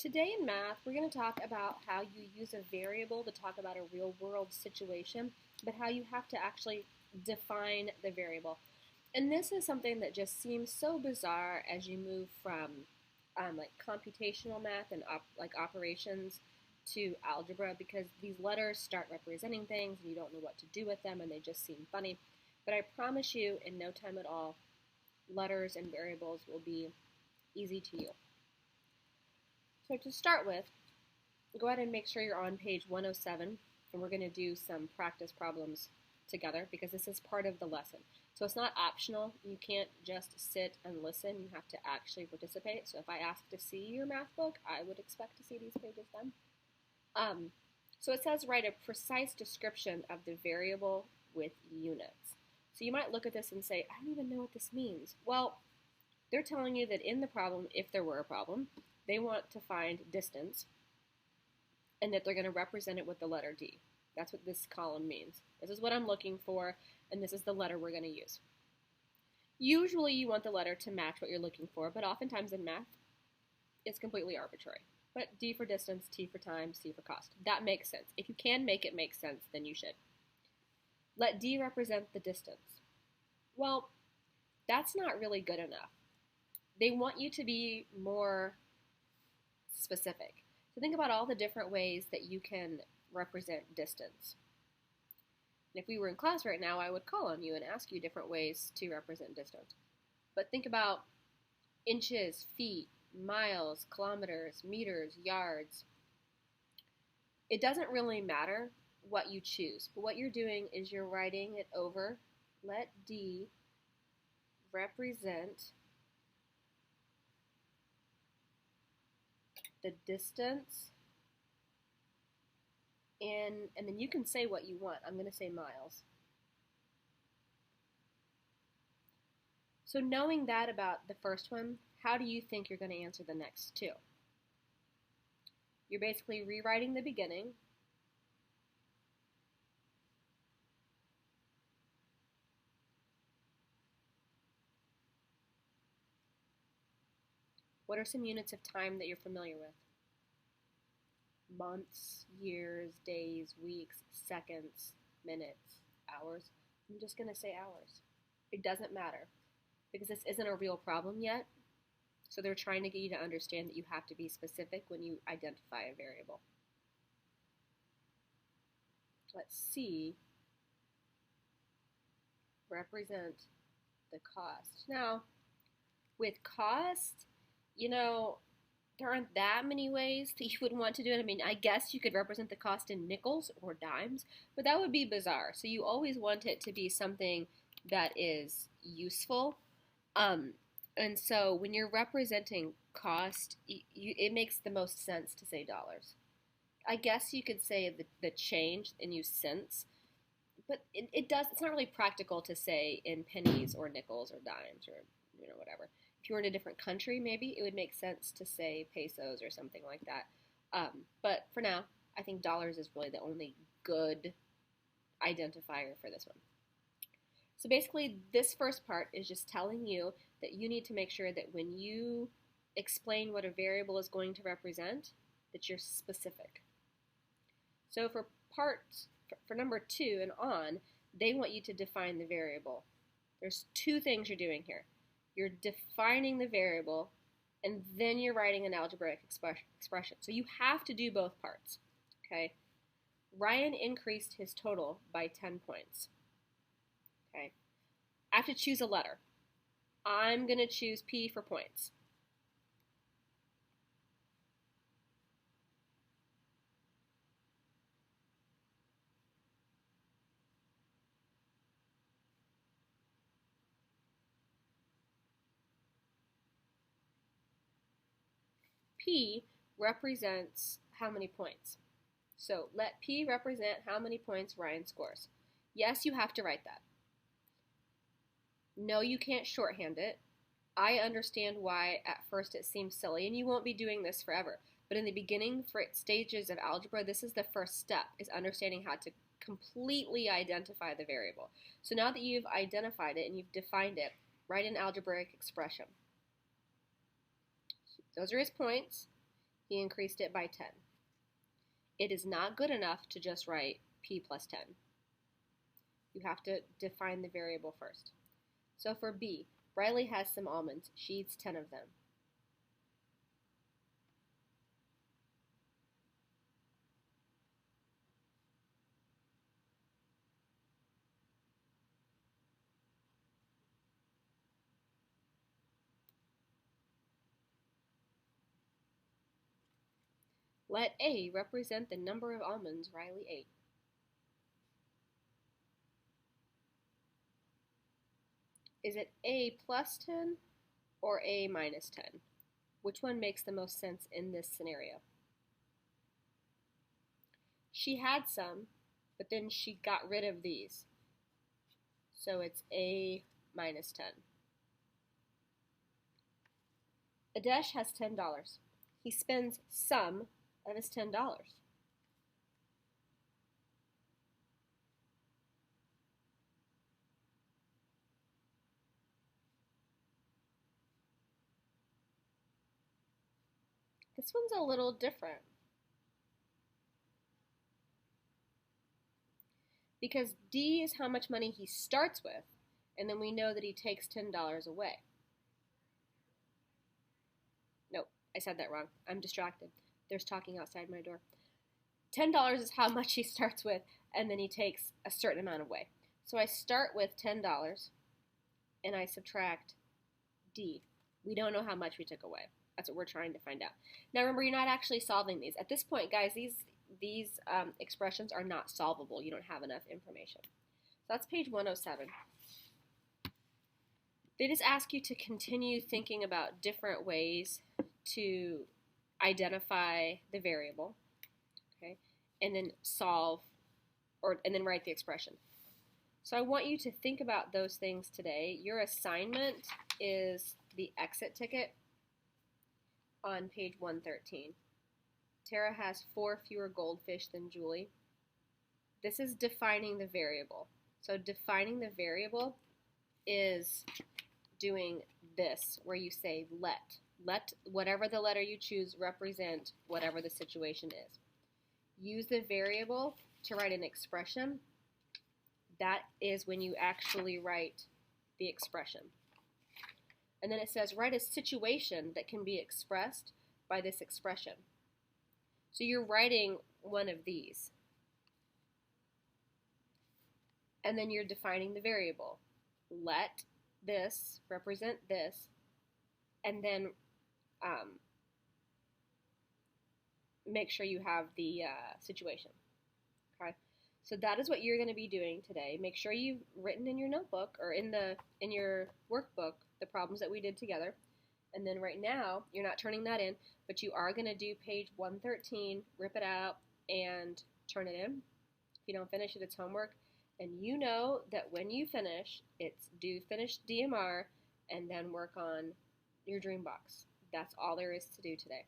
today in math, we're going to talk about how you use a variable to talk about a real world situation, but how you have to actually define the variable. And this is something that just seems so bizarre as you move from like computational math and like operations to algebra, because these letters start representing things and you don't know what to do with them and they just seem funny. But I promise you, in no time at all, letters and variables will be easy to you. So to start with, go ahead and make sure you're on page 107, and we're going to do some practice problems together because this is part of the lesson. So it's not optional. You can't just sit and listen. You have to actually participate. So if I ask to see your math book, I would expect to see these pages then. So it says write a precise description of the variable with units. So you might look at this and say, I don't even know what this means. Well, they're telling you that in the problem, if there were a problem, they want to find distance, and that they're going to represent it with the letter D. That's what this column means. This is what I'm looking for, and this is the letter we're going to use. Usually you want the letter to match what you're looking for, but oftentimes in math, it's completely arbitrary. But D for distance, T for time, C for cost. That makes sense. If you can make it make sense, then you should. Let D represent the distance. Well, that's not really good enough. They want you to be more specific. So think about all the different ways that you can represent distance. And if we were in class right now, I would call on you and ask you different ways to represent distance. But think about inches, feet, miles, kilometers, meters, yards. It doesn't really matter what you choose, but what you're doing is you're writing it over. Let D represent the distance, and then you can say what you want. I'm going to say miles. So knowing that about the first one, how do you think you're going to answer the next two? You're basically rewriting the beginning. What are some units of time that you're familiar with? Months, years, days, weeks, seconds, minutes, hours. I'm just going to say hours. It doesn't matter because this isn't a real problem yet. So they're trying to get you to understand that you have to be specific when you identify a variable. Let's see. Represent the cost. Now, with cost, there aren't that many ways that you would want to do it. I mean, I guess you could represent the cost in nickels or dimes, but that would be bizarre. So you always want it to be something that is useful. And so when you're representing cost, it makes the most sense to say dollars. I guess you could say the change and use cents, but it's not really practical to say in pennies or nickels or dimes or whatever. If you were in a different country, maybe it would make sense to say pesos or something like that. But for now, I think dollars is really the only good identifier for this one. So basically, this first part is just telling you that you need to make sure that when you explain what a variable is going to represent, that you're specific. So for number 2 and on, they want you to define the variable. There's two things you're doing here. You're defining the variable, and then you're writing an algebraic expression. So you have to do both parts, okay? Ryan increased his total by 10 points, okay? I have to choose a letter. I'm going to choose P for points. P represents how many points. So let P represent how many points Ryan scores. Yes, you have to write that. No, you can't shorthand it. I understand why at first it seems silly, and you won't be doing this forever. But in the beginning, for stages of algebra, this is the first step, is understanding how to completely identify the variable. So now that you've identified it and you've defined it, write an algebraic expression. Those are his points. He increased it by 10. It is not good enough to just write p plus 10. You have to define the variable first. So for B, Riley has some almonds. She eats 10 of them. Let A represent the number of almonds Riley ate. Is it A plus 10 or A minus 10? Which one makes the most sense in this scenario? She had some, but then she got rid of these. So it's A minus 10. Adesh has $10. He spends some of his $10. This one's a little different. Because D is how much money he starts with, and then we know that he takes $10 away. Nope, I said that wrong. I'm distracted. There's talking outside my door. $10 is how much he starts with, and then he takes a certain amount away. So I start with $10, and I subtract D. We don't know how much we took away. That's what we're trying to find out. Now remember, you're not actually solving these. At this point, guys, these expressions are not solvable. You don't have enough information. So that's page 107. They just ask you to continue thinking about different ways to identify the variable, okay, and then solve, and then write the expression. So I want you to think about those things today. Your assignment is the exit ticket on page 113. Tara has 4 fewer goldfish than Julie. This is defining the variable. So defining the variable is doing this, where you say let. Let whatever the letter you choose represent whatever the situation is. Use the variable to write an expression. That is when you actually write the expression. And then it says write a situation that can be expressed by this expression. So you're writing one of these. And then you're defining the variable. Let this represent this, and then make sure you have the situation. Okay, so that is what you're going to be doing today. Make sure you've written in your notebook or in your workbook the problems that we did together. And then right now, you're not turning that in, but you are going to do page 113, rip it out, and turn it in. If you don't finish it, it's homework. And you know that when you finish, it's do finish DMR and then work on your dream box. That's all there is to do today.